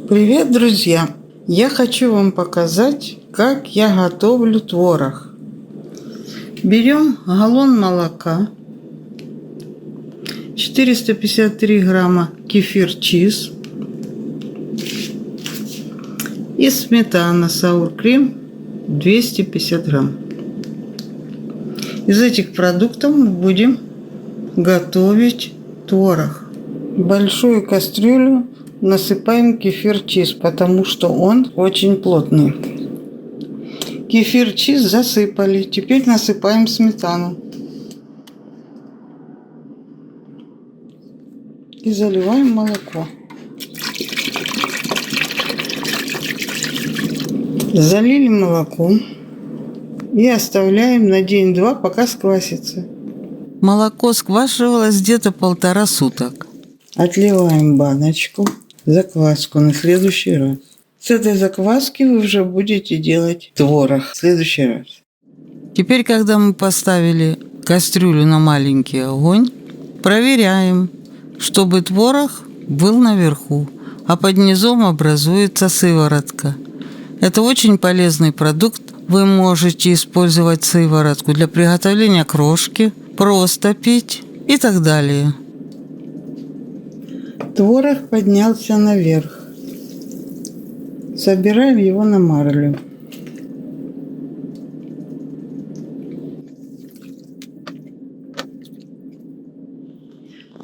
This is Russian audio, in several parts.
Привет, друзья! Я хочу вам показать, как я готовлю творог. Берем галлон молока, 453 грамма кефир чиз и сметана Sour Cream 250 грамм. Из этих продуктов мы будем готовить творог. В большую кастрюлю насыпаем кефир чиз, потому что он очень плотный. Кефир чиз засыпали. Теперь насыпаем сметану. И заливаем молоко. Залили молоко и оставляем на день-два, пока сквасится. Молоко сквашивалось где-то 1,5 суток. Отливаем баночку, закваску на следующий раз. С этой закваски вы уже будете делать творог в следующий раз. Теперь, когда мы поставили кастрюлю на маленький огонь, проверяем, чтобы творог был наверху, а под низом образуется сыворотка. Это очень полезный продукт. Вы можете использовать сыворотку для приготовления крошки, просто пить и так далее. Творог поднялся наверх. Собираем его на марлю.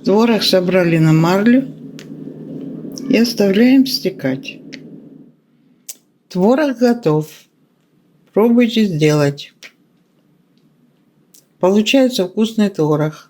Творог собрали на марлю и оставляем стекать. Творог готов. Пробуйте сделать. Получается вкусный творог.